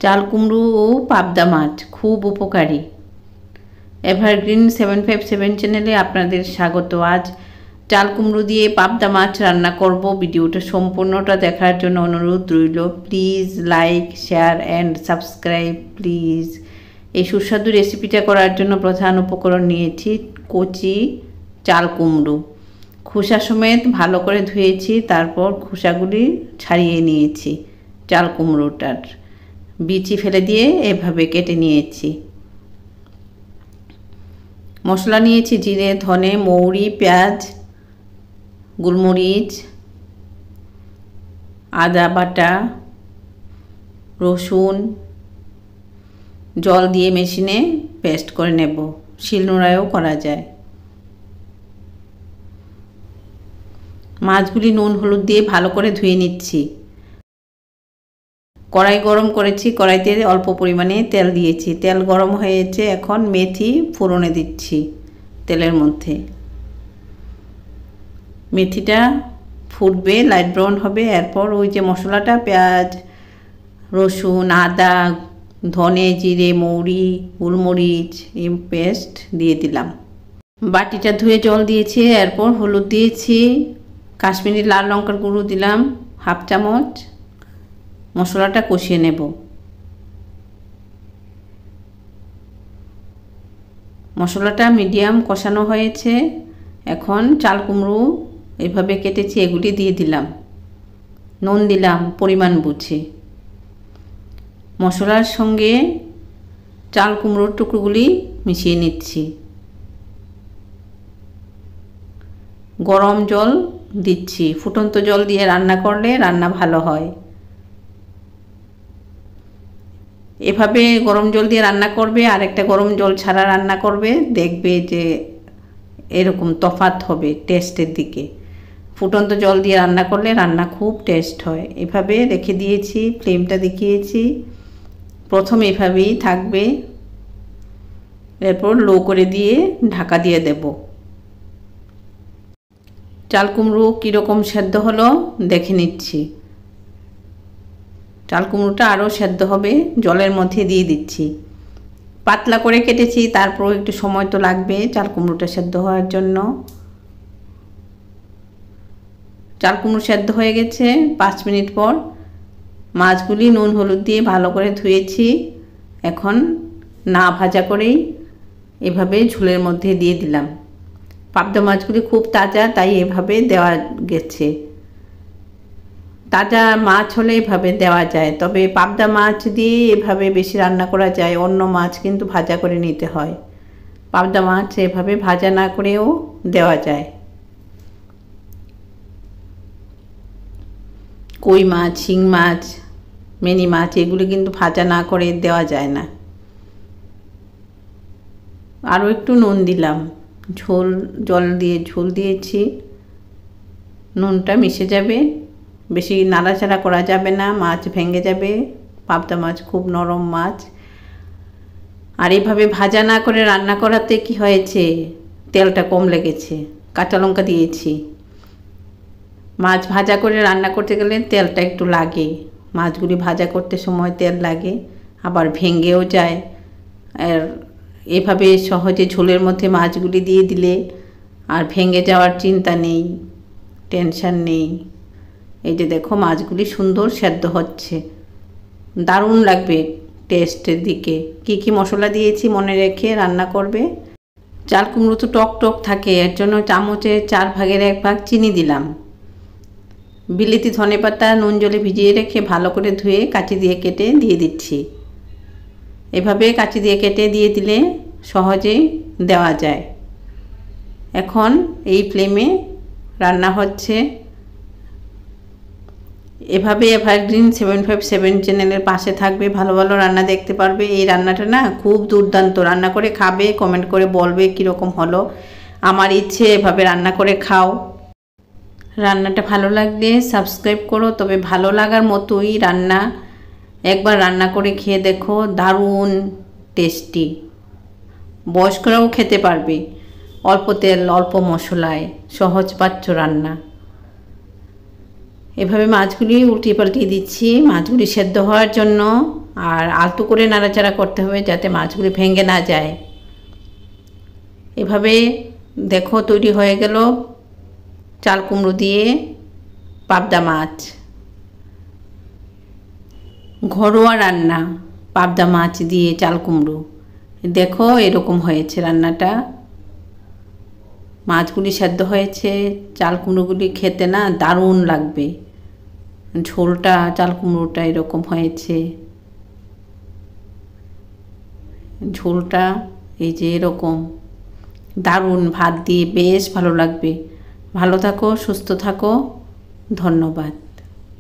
চাল কুমড়ো ও পাবদা মাছ খুব উপকারী। এভারগ্রিন 757 চ্যানেলে আপনাদের স্বাগত। আজ চাল কুমড়ো দিয়ে পাবদা মাছ রান্না করব। ভিডিওটা সম্পূর্ণটা দেখার জন্য অনুরোধ রইল। Please like, share and subscribe please. এই সুস্বাদু রেসিপিটা করার জন্য প্রধান উপকরণ নিয়েছি কচি চাল কুমড়ো। খোসা সমেত ভালো করে ধুয়েছি, তারপর খোসাগুলি ছাড়িয়ে নিয়েছি। চাল কুমড়োটার বিচি ফেলে দিয়ে এভাবে কেটে নিয়েছি। মশলা নিয়েছি জিরে, ধনে, মৌরি, পেঁয়াজ, গোলমরিচ, আদা বাটা, রসুন, জল দিয়ে মেশিনে পেস্ট করে নেব। শিলনোড়ায়ও করা যায়। মাছগুলি নুন হলুদ দিয়ে ভালো করে ধুয়ে নিচ্ছি। কড়াই গরম করেছি, কড়াইতে অল্প পরিমাণে তেল দিয়েছি। তেল গরম হয়েছে, এখন মেথি ফোড়নে দিচ্ছি তেলের মধ্যে। মেথিটা ফুটবে, লাইট ব্রাউন হবে। এরপর ওই যে মশলাটা পেঁয়াজ, রসুন, আদা, ধনে, জিরে, মৌরি, গোলমরিচ এই পেস্ট দিয়ে দিলাম। বাটিটা ধুয়ে জল দিয়েছি। এরপর হলুদ দিয়েছি, কাশ্মীরি লাল লঙ্কার গুঁড়ো দিলাম হাফ চামচ। মশলাটা কষিয়ে নেব। মশলাটা মিডিয়াম কষানো হয়েছে। এখন চাল কুমড়ো এভাবে কেটেছি এগুলি দিয়ে দিলাম। নুন দিলাম পরিমাণ বুঝে। মশলার সঙ্গে চাল কুমড়োর টুকরোগুলি মিশিয়ে নিচ্ছি। গরম জল দিচ্ছি। ফুটন্ত জল দিয়ে রান্না করলে রান্না ভালো হয়। এভাবে গরম জল দিয়ে রান্না করবে আর একটা গরম জল ছাড়া রান্না করবে, দেখবে যে এরকম তফাৎ হবে টেস্টের দিকে। ফুটন্ত জল দিয়ে রান্না করলে রান্না খুব টেস্ট হয়। এভাবে রেখে দিয়েছি, ফ্লেমটা দেখিয়েছি। প্রথম এভাবেই থাকবে, এরপর লো করে দিয়ে ঢাকা দিয়ে দেব। চাল কুমড়ো কীরকম সেদ্ধ হলো দেখে নিচ্ছি। চাল কুমড়োটা আরও সেদ্ধ হবে, জলের মধ্যে দিয়ে দিচ্ছি। পাতলা করে কেটেছি, তারপর একটু সময় তো লাগবে চাল কুমড়োটা সেদ্ধ হওয়ার জন্য। চাল কুমড়ো সেদ্ধ হয়ে গেছে। 5 মিনিট পর মাছগুলি নুন হলুদ দিয়ে ভালো করে ধুয়েছি। এখন না ভাজা করেই এভাবে ঝোলের মধ্যে দিয়ে দিলাম। পাবদা মাছগুলি খুব তাজা, তাই এভাবে দেওয়া গেছে। তাজা মাছ হলে এভাবে দেওয়া যায়, তবে পাবদা মাছ দিয়ে এভাবে বেশি রান্না করা যায়। অন্য মাছ কিন্তু ভাজা করে নিতে হয়। পাবদা মাছ এভাবে ভাজা না করেও দেওয়া যায়। কই মাছ, শিং মাছ, মিনি মাছ এগুলি কিন্তু ভাজা না করে দেওয়া যায় না। আরও একটু নুন দিলাম। জল দিয়ে ঝোল দিয়েছি। নুনটা মিশে যাবে। বেশি নাড়াচাড়া করা যাবে না, মাছ ভেঙে যাবে। পাবদা মাছ খুব নরম মাছ। আর এইভাবে ভাজা না করে রান্না করাতে কি হয়েছে, তেলটা কম লেগেছে। কাঁচা লঙ্কা দিয়েছি। মাছ ভাজা করে রান্না করতে গেলে তেলটা একটু লাগে। মাছগুলি ভাজা করতে সময় তেল লাগে, আবার ভেঙেও যায়। আর এভাবে সহজে ঝোলের মধ্যে মাছগুলি দিয়ে দিলে আর ভেঙে যাওয়ার চিন্তা নেই, টেনশন নেই। এই যে দেখো মাছগুলি সুন্দর সেদ্ধ হচ্ছে, দারুণ লাগবে টেস্টের দিকে। কি কি মশলা দিয়েছি মনে রেখে রান্না করবে। চাল কুমড়ো তো টক টক থাকে, এর জন্য চামচের 4 ভাগের 1 ভাগ চিনি দিলাম। বিলিতি ধনেপাতা নুন জলে ভিজিয়ে রেখে ভালো করে ধুয়ে কাঁচি দিয়ে কেটে দিয়ে দিচ্ছি। এভাবে কাঁচি দিয়ে কেটে দিয়ে দিলে সহজেই দেওয়া যায়। এখন এই ফ্লেমে রান্না হচ্ছে। এভাবে এভারগ্রিন 757 চ্যানেলের পাশে থাকবে, ভালো ভালো রান্না দেখতে পারবে। এই রান্নাটা না খুব দুর্দান্ত। রান্না করে খাবে, কমেন্ট করে বলবে কীরকম হলো। আমার ইচ্ছে এভাবে রান্না করে খাও। রান্নাটা ভালো লাগলে সাবস্ক্রাইব করো। তবে ভালো লাগার মতোই রান্না একবার রান্না করে খেয়ে দেখো, দারুণ টেস্টি। বয়স্করাও খেতে পারবে। অল্প তেল অল্প মশলায় সহজ পাচ্য রান্না। এভাবে মাছগুলি উল্টিয়ে পাল্টিয়ে দিচ্ছি মাছগুলি সেদ্ধ হওয়ার জন্য। আর আলতো করে নাড়াচাড়া করতে হবে যাতে মাছগুলি ভেঙে না যায়। এভাবে দেখো তৈরি হয়ে গেল চাল কুমড়ো দিয়ে পাবদা মাছ। ঘরোয়া রান্না পাবদা মাছ দিয়ে চাল কুমড়ো। দেখো এরকম হয়েছে রান্নাটা। মাছগুলি সেদ্ধ হয়েছে, চাল কুমড়োগুলি খেতে না দারুণ লাগবে। ঝোলটা চাল কুমড়োটা এরকম হয়েছে, ঝোলটা এই যে এরকম দারুণ, ভাত দিয়ে বেশ ভালো লাগবে। ভালো থাকো, সুস্থ থাকো, ধন্যবাদ।